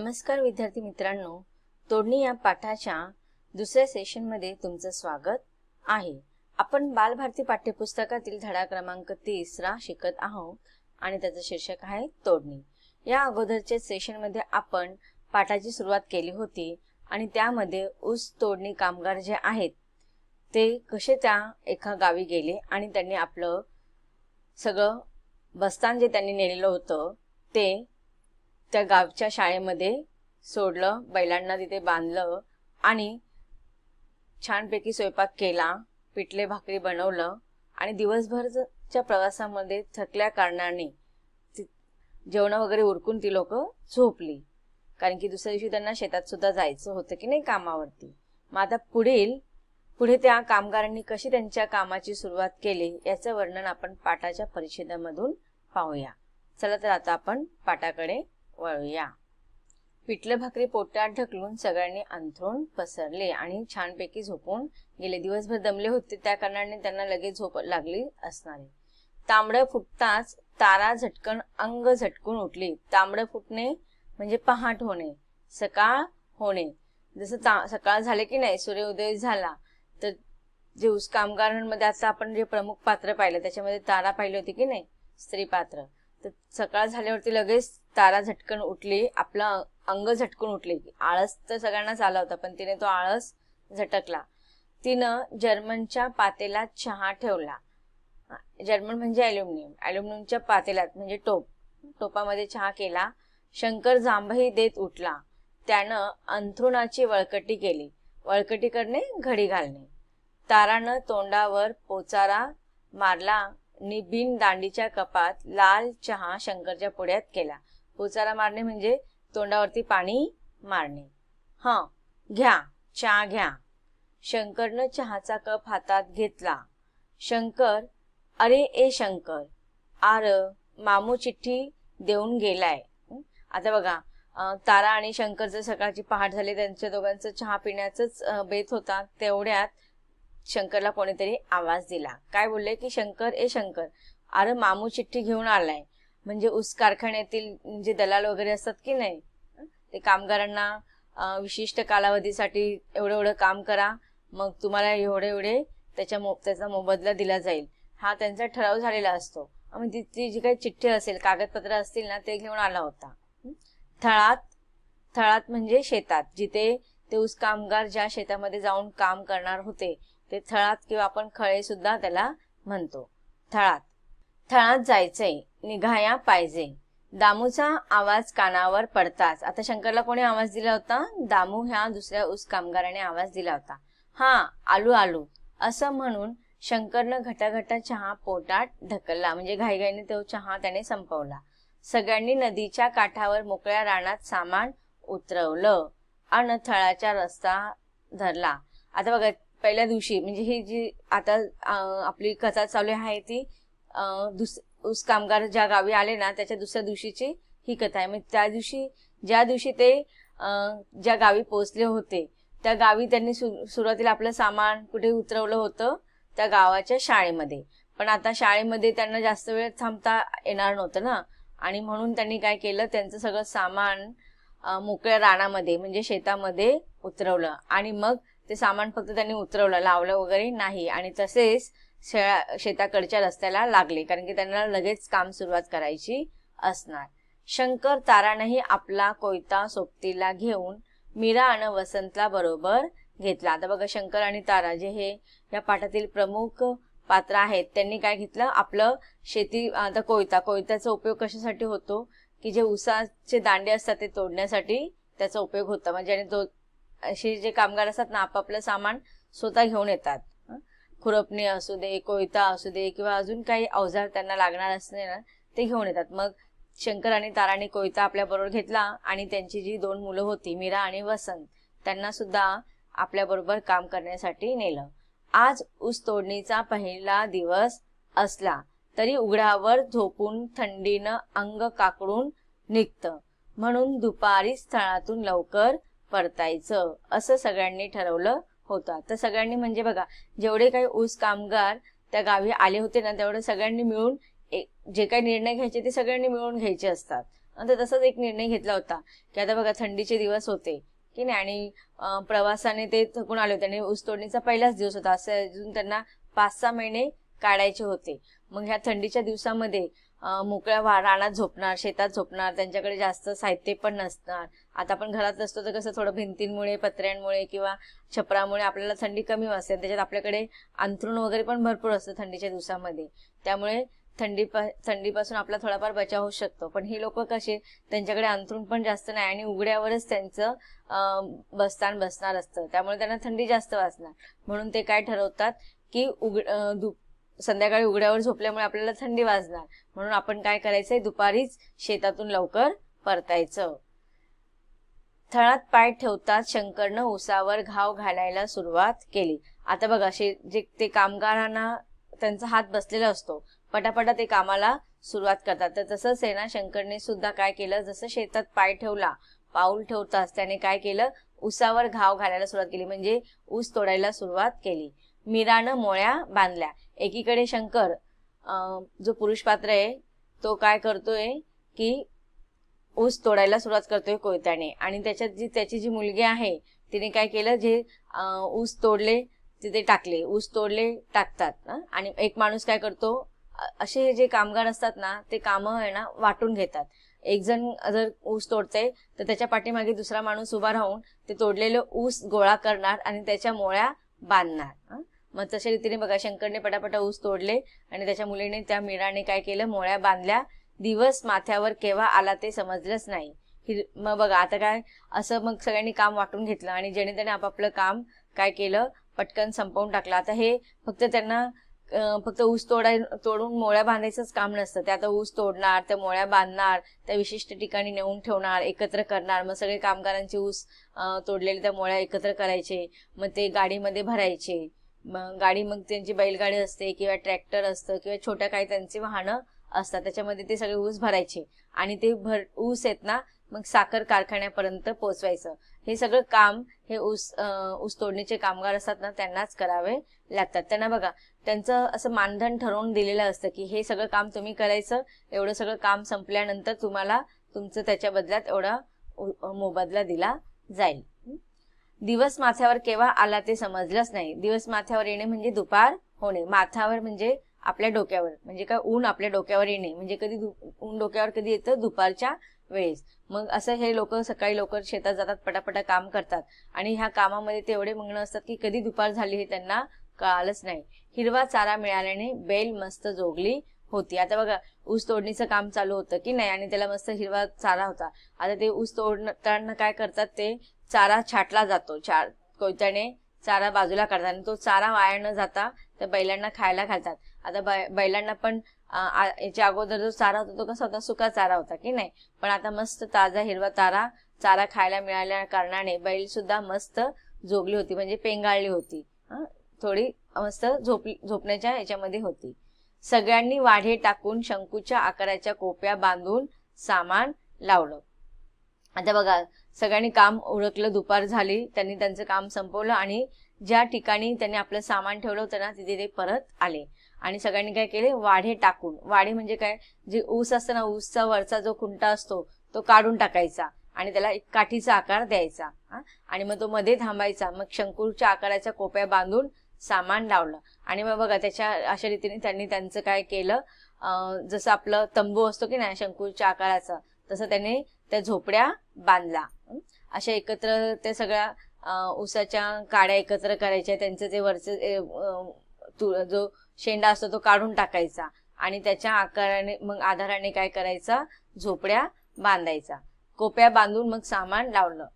नमस्कार विद्यार्थी मित्रांनो, तोडणी या पाठाच्या दुसऱ्या सेशनमध्ये तुमचं स्वागत आहे। आपण बालभारती पाठ्यपुस्तकातील धडा क्रमांक 30 शिकत आहोत आणि त्याचं शीर्षक आहे तोडणी। या अगोदरच्या सेशनमध्ये आपण पाठाची सुरुवात केली होती आणि त्यामध्ये ऊस तोडणी कामगार जे आहेत ते कसे त्या एका गावी गेले आणि त्यांनी आपलं सगळं बस्तान जे त्यांनी नेलेलं होतं ते त्या गावच्या शाळेमध्ये सोडलं, बैलांना तिथे बांधलं आणि छानपैकी स्वयंपाक केला, पिठले भाकरी बनवलं आणि दिवसभरच्या प्रवासामध्ये थकल्या कारणाने जेवण वगैरे उरकून ती लोक झोपली, कारण की दुसऱ्या दिवशी त्यांना शेतात सुद्धा जायचं होतं की नाही कामावरती। मग आता पुढे त्या कामगारांनी कशी त्यांच्या कामाची सुरुवात केली याचं वर्णन आपण पाठाच्या परिच्छेदामधून पाहूया। चला तर आता आपण पाठाकडे वळूया। पिठलं भाकरी पोटात ढकलून सगळ्यांनी अंथरूण पसरले आणि छानपैकी झोपून गेले। दिवसभर दमले होते त्या कारणाने त्यांना लगेच झोप लागली असणार। तांबडं फुटताच तारा झटकन अंग झटकून उठली। तांबडं फुटणे म्हणजे पहाट होणे, सकाळ होणे। जसं सकाळ झाले की नाही, सूर्योदय झाला तर जे ऊस कामगारांमध्ये आता आपण जे प्रमुख पात्र पाहिलं त्याच्यामध्ये तारा पाहिली होती की नाही, स्त्री पात्र। तर सकाळ झाल्यावरती लगेच तारा झटकन उठली, आपलं अंग झटकून उठले। आळस तर सगळ्यांनाच आला होता पण तिने तो आळस झटकला। तिनं जर्मनच्या पातेल्यात चहा ठेवला। जर्मन म्हणजे ॲल्युमिनियमच्या पातेल्यात म्हणजे टोपामध्ये चहा केला। शंकर जांभई देत उठला। त्यानं अंथरुणाची वळकटी केली। वळकटी करणे घडी घालणे। तारानं तोंडावर पोचारा मारला नि बिन दांडीच्या कपात लाल चहा शंकरच्या पुढ्यात केला। पोचारा मारणे म्हणजे तोंडावरती पाणी मारणे। घ्या चहा घ्या। शंकरनं चहाचा कप हातात घेतला। शंकर, अरे ए शंकर, आर मामू चिठ्ठी देऊन गेलाय। आता बघा, तारा आणि शंकर जर सकाळची पहाट झाली, त्यांच्या दोघांचं चहा पिण्याचंच बेत होता। तेवढ्यात शंकरला कोणीतरी आवाज दिला। काय बोलले की शंकर ए शंकर, अरे मामू चिठ्ठी घेऊन आलाय। म्हणजे ऊस कारखान्यातील जे दलाल वगैरे असतात की नाही, ते कामगारांना विशिष्ट कालावधीसाठी एवढं काम करा, मग तुम्हाला एवढे त्याचा मोबदला दिला जाईल, हा त्यांचा ठराव झालेला असतो। म्हणजे ती जी काही चिठ्ठी असेल, कागदपत्र असतील ना, ते घेऊन आला होता। थळात म्हणजे शेतात, जिथे ते ऊस कामगार ज्या शेतामध्ये जाऊन काम करणार होते ते थळात किंवा आपण खळे सुद्धा त्याला म्हणतो। थळात जायचंय, निघाया पाहिजे। दामूचा आवाज कानावर पडताच, आता शंकरला कोणी आवाज दिला होता? दामू ह्या दुसऱ्या ऊस कामगाराने आवाज दिला होता। आलू असं म्हणून शंकरनं घटाघटा चहा पोटात ढकलला, म्हणजे घाईघाईने तो चहा त्याने संपवला। सगळ्यांनी नदीच्या काठावर मोकळ्या रानात सामान उतरवलं आणि थळाचा रस्ता धरला। आता बघा, पहिल्या दिवशी म्हणजे ही जी आता आपली कथा चालू आहे ती ऊस कामगार ज्या गावी आले ना त्याच्या दुसऱ्या दिवशीची ही कथा आहे। म्हणजे त्या दिवशी ज्या दिवशी ते ज्या गावी पोहोचले होते त्या गावी त्यांनी सुरुवातीला आपलं सामान कुठे उतरवलं होतं? त्या गावाच्या शाळेमध्ये। पण आता शाळेमध्ये त्यांना जास्त वेळ थांबता येणार नव्हतं ना, आणि म्हणून त्यांनी काय केलं, त्यांचं सगळं सामान मोकळ्या रानामध्ये म्हणजे शेतामध्ये उतरवलं आणि मग ते सामान फक्त त्यांनी उतरवलं, लावलं वगैरे नाही, आणि तसेच शेताकडच्या रस्त्याला लागले, कारण की त्यांना लगेच काम सुरुवात करायची असणार। शंकर तारानंही आपला कोयता सोबतीला घेऊन मीरा आणि वसंतला बरोबर घेतला। आता बघा, शंकर आणि तारा जे हे या पाठातील प्रमुख पात्र आहेत, त्यांनी काय घेतलं, आपलं आता कोयत्याचा उपयोग कशासाठी होतो की जे ऊसाचे दांडे असतात ते तोडण्यासाठी त्याचा उपयोग होता। म्हणजे असे जे कामगार असतात ना, आपापलं सामान स्वतः घेऊन येतात। खुरपणी असू दे, कोयता असू दे किंवा अजून काही अवजार त्यांना लागणार असले ना ते घेऊन येतात। मग शंकर आणि ताराने कोयता आपल्या बरोबर घेतला आणि त्यांची जी 2 मुलं होती, मीरा आणि वसंत, त्यांना सुद्धा आपल्या बरोबर काम करण्यासाठी नेलं। आज ऊस तोडणीचा पहिला दिवस असला तरी उघड्यावर झोपून थंडीनं अंग काकडून निघतं, म्हणून दुपारी स्थळातून लवकर परतायचं असं सगळ्यांनी ठरवलं होतं। तर सगळ्यांनी म्हणजे बघा, जेवढे काही ऊस कामगार त्या गावी आले होते ना, तेवढे सगळ्यांनी मिळून जे काही निर्णय घ्यायचे ते सगळ्यांनी मिळून घ्यायचे असतात। आणि तसंच एक निर्णय घेतला होता की आता बघा थंडीचे दिवस होते की नाही, आणि प्रवासाने ते थकून आले होते आणि ऊस तोडणीचा पहिलाच दिवस होता, असं अजून त्यांना 5-6 महिने काढायचे होते. मग ह्या थंडीच्या दिवसामध्ये मोकळ्या रानात झोपणार, शेतात झोपणार, त्यांच्याकडे जास्त साहित्य पण नसणार. आता आपण घरात असतो तर कसं थोडं भिंतींमुळे, पत्र्यांमुळे किंवा छपरामुळे आपल्याला थंडी कमी वाजते, त्याच्यात आपल्याकडे अंथरूण वगैरे पण भरपूर असतं थंडीच्या दिवसामध्ये, त्यामुळे थंडीपासून आपला थोडाफार बचाव होऊ शकतो. पण ही लोक कसे, त्यांच्याकडे अंथरूण पण जास्त नाही आणि उघड्यावरच त्यांचं बसतान बसणार असतं, त्यामुळे त्यांना थंडी जास्त वाजणार. म्हणून ते काय ठरवतात की संध्याकाळी उघड्यावर झोपल्यामुळे आपल्याला थंडी वाजणार, म्हणून आपण काय करायचंय, दुपारीच शेतातून लवकर परतायचं. थळात पाय ठेवताच शंकरनं उसावर घाव घालायला सुरुवात केली. आता बघा जे ते कामगारांना त्यांचा हात बसलेला असतो, पटापटा ते कामाला सुरुवात करतात. तर तसंच आहे ना, शंकरने सुद्धा काय केलं, जसं शेतात पाय ठेवला, पाऊल ठेवताच त्याने काय केलं, उसावर घाव घालायला सुरुवात केली, म्हणजे ऊस तोडायला सुरुवात केली. मीरानं मोळ्या बांधल्या. एकीकडे शंकर जो पुरुष पात्र आहे तो काय करतोय की ऊस तोडायला सुरुवात करतोय कोयत्याने, आणि त्याची जी मुलगी आहे तिने काय केलं, जे ऊस तोडले तिथे टाकले, ऊस तोडले टाकतात. आणि एक माणूस काय करतो, असे जे कामगार असतात ना ते कामं आहे ना वाटून घेतात. एक जण जर ऊस तोडते तर त्याच्या पाठीमागे दुसरा माणूस उभा राहून ते तोडलेलं ऊस गोळा करणार आणि त्याच्या मोळ्या बांधणार. मग तशा रीतीने बघा शंकरने पटापटा ऊस तोडले आणि त्याच्या मुलीने, त्या मीराने काय केलं, मोळ्या बांधल्या. दिवस माथ्यावर केव्हा आला ते समजलंच नाही. मग बघा आता काय, असं मग सगळ्यांनी काम वाटून घेतलं आणि ज्याने त्याने आपापलं काम काय केलं, पटकन संपवून टाकलं. आता हे फक्त त्यांना फक्त ऊस तोडून मोळ्या बांधायचंच काम नसतं, ते आता ऊस तोडणार, त्या मोळ्या बांधणार, त्या विशिष्ट ठिकाणी नेऊन ठेवणार, एकत्र करणार. मग सगळे कामगारांचे ऊस तोडलेले त्या मोळ्या एकत्र करायचे, मग ते गाडीमध्ये भरायचे. मग त्यांची बैलगाडी असते किंवा ट्रॅक्टर असतं किंवा छोट्या काही त्यांची वाहनं असतात, त्याच्यामध्ये ते सगळे ऊस भरायचे आणि ते ऊस आहेत ना मग साखर कारखान्यापर्यंत पोहोचवायचं. हे सगळं काम हे ऊस तोडणीचे कामगार असतात ना त्यांनाच करावे लागतात. त्यांना बघा त्यांचं असं मानधन ठरवून दिलेलं असतं की हे सगळं काम तुम्ही करायचं, एवढं सगळं काम संपल्यानंतर तुम्हाला तुमचं त्याच्या बदल्यात एवढा मोबदला दिला जाईल. दिवस माथ्यावर केव्हा आला ते समजलंच नाही. दिवस माथ्यावर येणे म्हणजे दुपार होणे. माथ्यावर म्हणजे आपल्या डोक्यावर, म्हणजे काय, ऊन आपल्या डोक्यावर येणे म्हणजे कधी ऊन डोक्यावर कधी येतं, दुपारच्या वेळेस. मग असं हे लोक सकाळी लवकर शेतात जातात, पटापटा काम करतात आणि ह्या कामामध्ये ते एवढे मग्न असतात की कधी दुपार झाली हे त्यांना कळालंच नाही. हिरवा चारा मिळाल्याने बैल मस्त जोगली होती. आता बघा ऊस तोडणीचं काम चालू होतं की नाही आणि त्याला मस्त हिरवा चारा होता. आता ते ऊस तोडताना काय करतात, ते चारा छाटला जातो, कोयत्याने चारा बाजूला काढतात आणि तो चारा वाया न जाता त्या बैलांना खायला घालतात. आता बैलांना पण याच्या अगोदर जो चारा होता तो कसा होता, सुका चारा होता की नाही, पण आता मस्त ताजा हिरवा चारा खायला मिळाल्या कारणाने बैल सुद्धा मस्त जोगली होती, म्हणजे पेंगाळली होती, थोडी मस्त झोपण्याच्या ह्याच्यामध्ये होती. सगळ्यांनी वाढे टाकून शंकूच्या आकाराच्या कोप्या बांधून सामान लावलं. आता बघा सगळ्यांनी काम उरकलं, दुपार झाली, त्यांनी त्यांचं काम संपवलं आणि ज्या ठिकाणी त्यांनी आपलं सामान ठेवलं होतं ना तिथे ते परत आले आणि सगळ्यांनी काय केले, वाढे टाकून. वाढे म्हणजे काय, जे ऊस असतं ना, ऊसचा वरचा जो खुंटा असतो तो काढून टाकायचा आणि त्याला एक काठीचा आकार द्यायचा आणि मग तो मध्ये थांबायचा. मग शंकूच्या आकाराच्या कोप्या बांधून सामान लावलं आणि मग बघा त्याच्या अशा रीतीने त्यांनी त्यांचं काय केलं, जसं आपलं तंबू असतो की नाही शंकूच्या आकाराचा, तसं त्याने त्या झोपड्या बांधला. अशा एकत्र त्या सगळ्या ऊसाच्या काड्या एकत्र करायच्या, त्यांचं ते वरचं जो शेंडा असतो तो काढून टाकायचा आणि त्याच्या आकाराने मग आधाराने काय करायचा, झोपड्या बांधायचा. कोप्या बांधून मग सामान लावलं.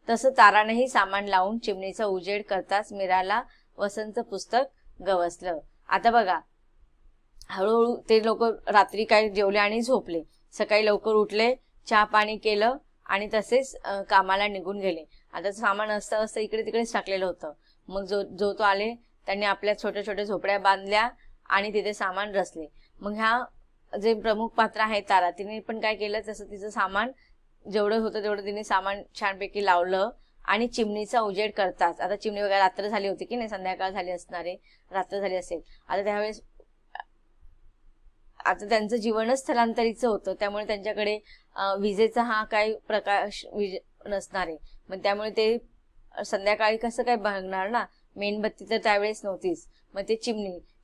तसं तारानेही सामान लावून चिमणीचा उजेड करताच मीराला वसंत पुस्तक गवसलं. आता बघा हळूहळू ते लोक रात्री काय जेवले आणि झोपले, सकाळी लवकर उठले, चहा पाणी केलं आणि तसेच कामाला निघून गेले. आता सामान असतं इकडे तिकडेच टाकलेलं होतं. मग जो तो आले, त्यांनी आपल्या छोट्या छोट्या झोपड्या बांधल्या आणि तिथे सामान रचले. मग ह्या जे प्रमुख पात्र आहे तारा, तिने पण काय केलं, तसं तिचं सामान जेवढं होतं तेवढं तिने सामान छानपैकी लावलं आणि चिमणीचा उजेड करताच, आता चिमणी वगैरे रात्र झाली होती की नाही, संध्याकाळ झाली असणारे, रात्र झाली असेल. आता त्यावेळेस आता त्यांचं जीवनच स्थलांतरीचं होतं, त्यामुळे त्यांच्याकडे विजेचा हा काही प्रकाश नसणार आहे. मग त्यामुळे ते संध्याकाळी कसं काय बघणार ना, मेणबत्ती तर त्यावेळेस नव्हतीच. मग ते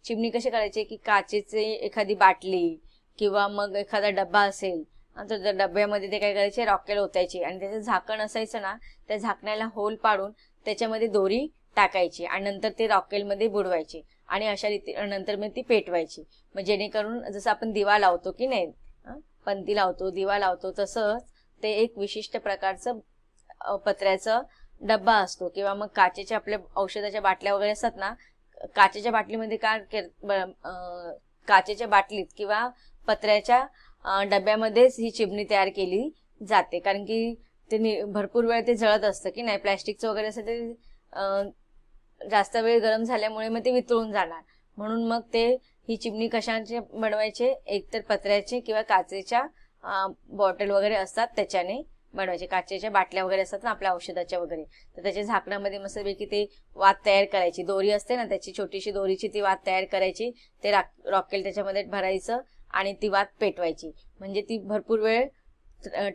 चिमणी कशी करायची की काचेचे एखादी बाटली किंवा मग एखादा डब्बा असेल तर त्या डब्यामध्ये ते काय करायचे, रॉकेल ओतायचे आणि त्याचं झाकण असायचं ना, त्या झाकणाला होल पाडून त्याच्यामध्ये दोरी टाकायची आणि नंतर ते रॉकेलमध्ये बुडवायचे आणि अशा नंतर मग ती पेटवायची. मग जेणेकरून जसं आपण दिवा लावतो की नाही, पंती लावतो, दिवा लावतो, तसंच ते एक विशिष्ट प्रकारचं पत्र्याचं डब्बा असतो किंवा मग काचेच्या आपल्या औषधाच्या बाटल्या वगैरे असतात ना, काचेच्या बाटलीमध्ये काचेच्या बाटलीत किंवा पत्र्याच्या डब्यामध्येच ही चिमणी तयार केली जाते, कारण की ते भरपूर वेळ ते जळत असतं की नाही. प्लॅस्टिकचं वगैरे असं ते जास्त वेळ गरम झाल्यामुळे मग ते वितळून जाणार, म्हणून मग ते ही चिमणी कशाचे बनवायचे, एकतर पत्र्याचे किंवा काचेच्या बॉटल वगैरे असतात त्याच्याने बनवायचे. काचेच्या बाटल्या वगैरे असतात ना आपल्या औषधाच्या वगैरे, तर त्याच्या झाकणामध्ये मस्तपैकी ते वात तयार करायची. दोरी असते ना त्याची छोटीशी दोरीची ती वात तयार करायची, ते रॉकेल त्याच्यामध्ये भरायचं आणि ती वात पेटवायची. म्हणजे ती भरपूर वेळ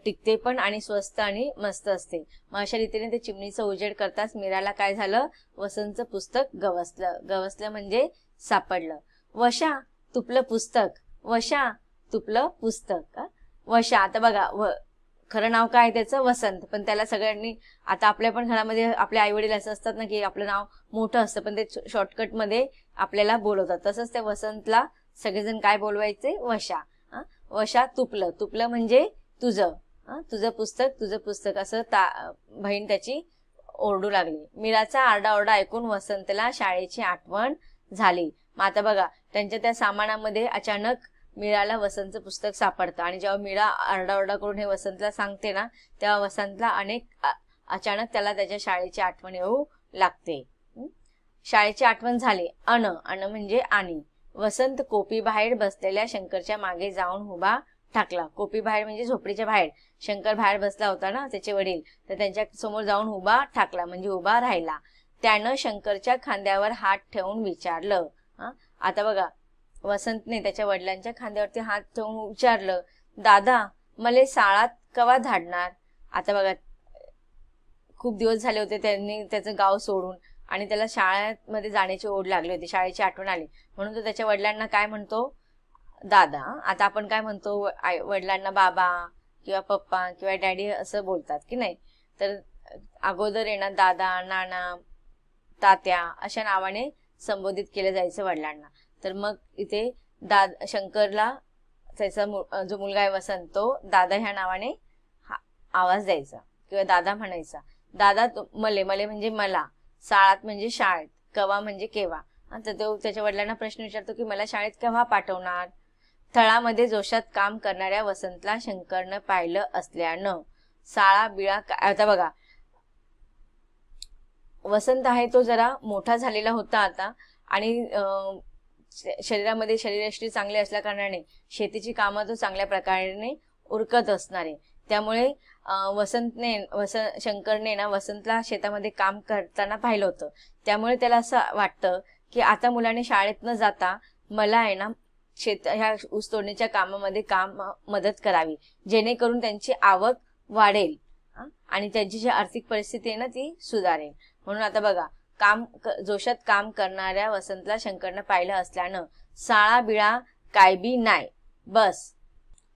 टिकते पण आणि स्वस्त आणि मस्त असते. मग अशा रीतीने ते चिमणीचं उजेड करताच मीराला काय झालं, वसंतचं पुस्तक गवसलं म्हणजे सापडलं. वशा तुपलं पुस्तक, वशा तुपलं पुस्तक. वशा, आता बघा खरं नाव काय त्याचं, वसंत, पण त्याला सगळ्यांनी, आता आपल्या पण घरामध्ये आपले आई वडील असं असतात ना की आपलं नाव मोठं असतं पण ते शॉर्टकट मध्ये आपल्याला बोलवतात, तसंच त्या वसंतला सगळेजण काय बोलवायचे, वशा. वशा तुपलं म्हणजे तुझं पुस्तक असं बहीण त्याची ओरडू लागली. मीराचा आरडाओरडा ऐकून वसंतला शाळेची आठवण झाली. मग आता बघा त्यांच्या त्या सामानामध्ये अचानक मीराला वसंतचं पुस्तक सापडतं आणि जेव्हा मीरा आरडाओरडा करून हे वसंतला सांगते ना, तेव्हा वसंतला अचानक त्याला त्याच्या शाळेची आठवण येऊ लागते. शाळेची आठवण झाली. अन म्हणजे आणि. वसंत कोपी बाहेर बसलेल्या शंकरच्या मागे जाऊन उभा ठाकला. कोपी बाहेर म्हणजे झोपडीच्या बाहेर. शंकर बाहेर बसला होता ना त्याचे वडील, तर त्यांच्या समोर जाऊन उभा ठाकला म्हणजे उभा राहिला. त्यानं शंकरच्या खांद्यावर हात ठेवून विचारलं. आता बघा वसंतने त्याच्या वडिलांच्या खांद्यावरती हात ठेवून विचारलं, दादा मले शाळात कवा धाडणार. आता बघा खूप दिवस झाले होते त्यांनी त्याचं गाव सोडून आणि त्याला शाळेमध्ये जाण्याची ओढ लागली होती, शाळेची आठवण आली, म्हणून तो त्याच्या वडिलांना काय म्हणतो, दादा. आता आपण काय म्हणतो वडिलांना, बाबा किंवा पप्पा किंवा डॅडी असं बोलतात की नाही, तर अगोदर येणार दादा, नाना, तात्या अशा नावाने संबोधित केलं जायचं वडिलांना. तर मग इथे शंकरला त्याचा जो मुलगा आहे वसंत, तो दादा ह्या नावाने आवाज द्यायचा किंवा दादा म्हणायचा. दादा मले म्हणजे मला, शाळात म्हणजे शाळेत, कवा म्हणजे केव्हा. तर तो त्याच्या वडिलांना प्रश्न विचारतो की मला शाळेत केव्हा पाठवणार. थळामध्ये जोशात काम करणाऱ्या वसंतला शंकरनं पाहिलं असल्यानं शाळा बिळा. आता बघा वसंत आहे तो जरा मोठा झालेला होता आता आणि शरीरायष्टी चांगले असल्या कारणाने शेतीची कामं तो चांगल्या प्रकारे उरकत असणार आहे. त्यामुळे शंकरने ना वसंतला शेतामध्ये काम करताना पाहिलं होतं. त्यामुळे त्याला असं वाटतं की आता मुलाने शाळेत न जाता मला आहे ना ह्या ऊस तोडणीच्या कामामध्ये मदत करावी, जेणेकरून त्यांची आवक वाढेल आणि त्यांची जी आर्थिक परिस्थिती आहे ना ती सुधारेल. म्हणून आता बघा जोशात काम करणाऱ्या वसंतला शंकरनं पाहिलं असल्यानं शाळा बिळा काय बी नाही बस.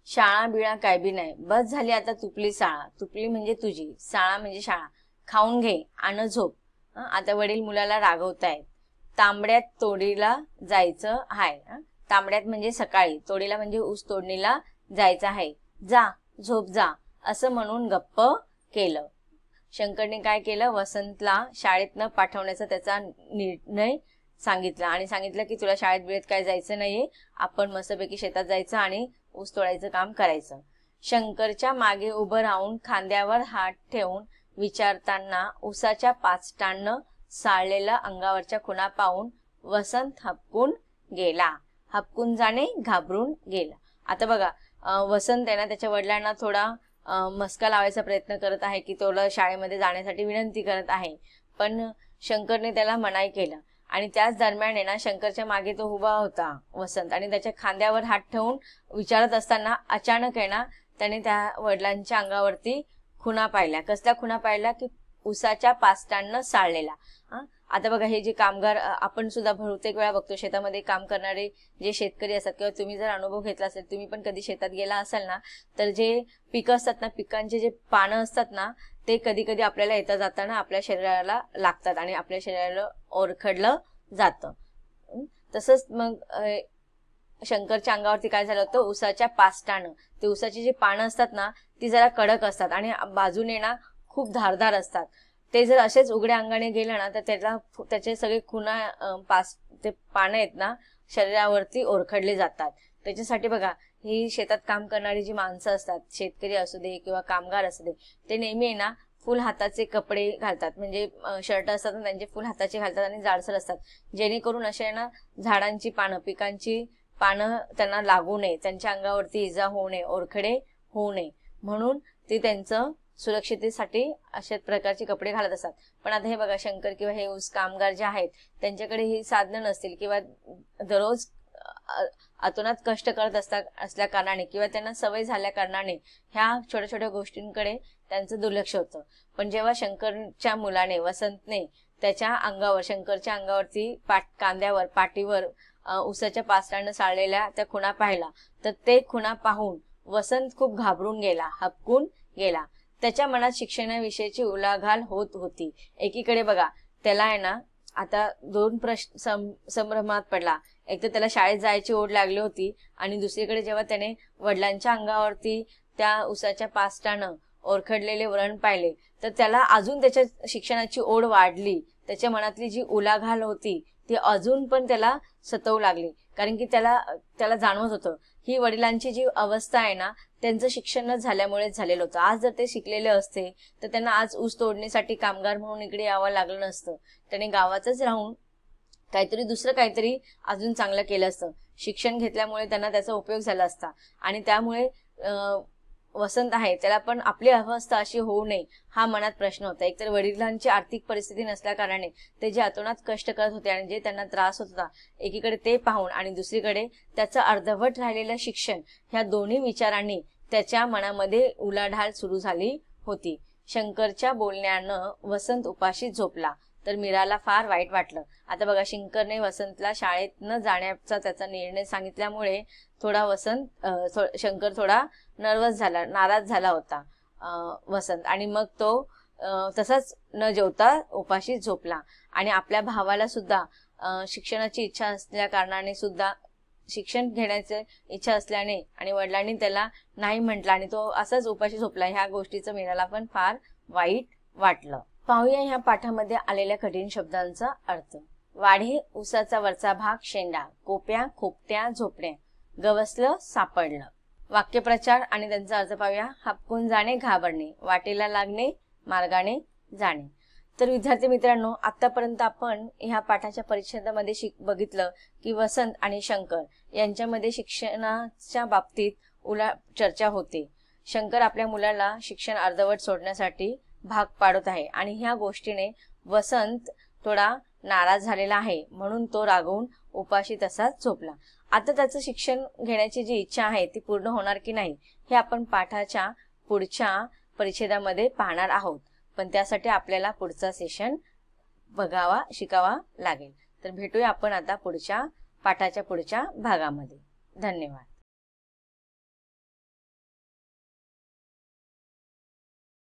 शाळा बिळा काय बी नाही बस झाली आता तुपली शाळा. तुपली म्हणजे तुझी, शाळा म्हणजे शाळा. खाऊन घे आणि झोप. आता वडील मुलाला रागवतायत. तांबड्यात तोडीला जायचं हाय. तांबड्यात म्हणजे सकाळी, तोडीला म्हणजे ऊस तोडणीला जायचं आहे. जा झोप जा असं म्हणून गप्प केलं. शंकरने काय केलं, वसंतला शाळेत न पाठवण्याचा त्याचा निर्णय सांगितला आणि सांगितलं की तुला शाळेत बिळेत काय जायचं नाहीये, आपण मस्तपैकी शेतात जायचं आणि ऊस तोडायचं काम करायचं. शंकरच्या मागे उभं राहून खांद्यावर हात ठेवून विचारताना ऊसाच्या पाचटांनं साळलेल्या अंगावरच्या खुणा पाहून वसंत हपकून जाणे घाबरून गेला. आता बघा वसंत आहे ना त्याच्या वडिलांना थोडा मस्का लावायचा प्रयत्न करत आहे की तुला शाळेमध्ये जाण्यासाठी विनंती करत आहे, पण शंकरने त्याला मनाई केलं आणि त्याच दरम्यान आहे ना शंकरच्या मागे तो उभा होता वसंत, आणि त्याच्या खांद्यावर हात ठेवून विचारत असताना अचानक आहे ना त्याने त्या वडिलांच्या अंगावरती खुणा पाहिल्या. कसल्या खुणा पाहिल्या की उसाच्या पास्टांना साळलेला. आता बघा हे जे कामगार आपण सुद्धा बहुतेक वेळा बघतो, शेतामध्ये काम करणारे जे शेतकरी असतात किंवा तुम्ही जर अनुभव घेतला असेल, तुम्ही पण कधी शेतात गेला असाल ना, तर जे पिकं असतात ना, पिकांचे जे पानं असतात ना, ते कधी कधी आपल्याला येता जाताना आपल्या शरीराला लागतात आणि आपल्या शरीराला ओरखडलं जातं. तसंच मग शंकरच्या अंगावरती काय झालं होतं, उसाच्या पास्टानं. ते उसाची जी पानं असतात ना ती जरा कडक असतात आणि बाजूने ना खूप धारदार असतात. ते जर असेच उघड्या अंगाने गेलं ना तर त्याचे सगळे खुणा ते पानं आहेत ना शरीरावरती ओरखडले जातात. त्याच्यासाठी बघा ही शेतात काम करणारी जी माणसं असतात, शेतकरी असू दे किंवा कामगार असू दे, ते नेहमी आहे ना फुल हाताचे कपडे घालतात. म्हणजे शर्ट असतात ना त्यांचे फुल हाताचे घालतात आणि जाडसर असतात, जेणेकरून असे ना झाडांची पानं, पिकांची पानं त्यांना लागू नये, त्यांच्या अंगावरती इजा होऊ नये, ओरखडे होऊ नये, म्हणून ते त्यांचं सुरक्षिततेसाठी अशा प्रकारचे कपडे घालत असतात. पण आता हे बघा शंकर किंवा हे ऊस कामगार जे आहेत त्यांच्याकडे ही साधनं नसतील किंवा दररोज अतोनात कष्ट करत असल्या कारणाने किंवा त्यांना सवय झाल्या कारणाने ह्या छोट्या छोट्या गोष्टींकडे त्यांचं दुर्लक्ष होतं. पण जेव्हा शंकरच्या मुलाने वसंतने त्याच्या अंगावर, शंकरच्या अंगावरती कांद्यावर, पाठीवर उसाच्या पास्टानं साळलेल्या त्या खुणा पाहिला, तर ते खुणा पाहून वसंत खूप घाबरून गेला, हबकून गेला. त्याच्या मनात शिक्षणाविषयीची उलाढाल होत होती. एकीकडे बघा त्याला आहे ना आता दोन प्रश्न संभ्रमात पडला. एक तर त्याला शाळेत जायची ओढ लागली होती आणि दुसरीकडे जेव्हा त्याने वडिलांच्या अंगावरती त्या उसाच्या पास्टानं ओरखडलेले व्रण पाहिले तर त्याला अजून त्याच्या शिक्षणाची ओढ वाढली. त्याच्या मनातली जी उलाढाल होती ती अजून पण त्याला सतवू लागली, कारण की त्याला जाणवत होतं ही वडिलांची जी अवस्था आहे ना त्यांचं शिक्षणच झाल्यामुळेच झालेलं होतं. आज जर ते शिकलेले असते तर त्यांना आज ऊस तोडणीसाठी कामगार म्हणून इकडे यावं लागलं नसतं. त्याने गावातच राहून दुसरं काहीतरी अजून चांगलं केलं असतं. शिक्षण घेतल्यामुळे त्यांना त्याचा उपयोग झाला असता आणि त्यामुळे वसंत आहे त्याला पण आपली अवस्था अशी होऊ नये हा मनात प्रश्न होता. एकतर वडिलांची आर्थिक परिस्थिती नसल्या कारणाने ते जे अतोनात कष्ट करत होते आणि जे त्यांना त्रास होत होता, एकीकडे ते पाहून आणि दुसरीकडे त्याचं अर्धवट राहिलेलं शिक्षण, ह्या दोन्ही विचारांनी त्याच्या मनामध्ये उलाढाल सुरू झाली होती. शंकरच्या बोलण्यानं वसंत उपाशी झोपला तर मीराला फार वाईट वाटलं. आता बघा शंकरने वसंतला शाळेत न जाण्याचा त्याचा निर्णय सांगितल्यामुळे शंकर थोडा नर्वस झाला, नाराज झाला होता वसंत, आणि मग तो तसाच न जेवता उपाशी झोपला. आणि आपल्या भावाला सुद्धा शिक्षणाची इच्छा असल्या कारणाने सुद्धा, शिक्षण घेण्याची इच्छा असल्याने आणि वडिलांनी त्याला नाही म्हटलं आणि तो असाच उपाशी झोपला, ह्या गोष्टीचं मीराला पण फार वाईट वाटलं. पाहूया ह्या पाठामध्ये आलेल्या कठीण शब्दांचा अर्थ. वाढे उसाचा वरचा भाग शेंडा, कोप्या खोपट्या झोपड्या, गवसलं सापडलं. वाक्यप्रचार आणि त्यांचा अर्थ पाहूया. हपकून जाणे, घाबरणे, वाटेला लागणे, मार्गाने जाणे. तर विद्यार्थी मित्रांनो, आतापर्यंत आपण ह्या पाठाच्या परिच्छेदामध्ये बघितलं की वसंत आणि शंकर यांच्यामध्ये शिक्षणाच्या बाबतीत चर्चा होते. शंकर आपल्या मुलाला शिक्षण अर्धवट सोडण्यासाठी भाग पाडत आहे आणि ह्या गोष्टीने वसंत थोडा नाराज झालेला आहे, म्हणून तो रागवून उपाशी तसाच झोपला. आता त्याचं शिक्षण घेण्याची जी इच्छा आहे ती पूर्ण होणार की नाही हे आपण पाठाच्या पुढच्या परिच्छेदामध्ये पाहणार आहोत. पण त्यासाठी आपल्याला पुढचा सेशन शिकावा लागेल. तर भेटूया आपण आता पाठाच्या पुढच्या भागामध्ये. धन्यवाद.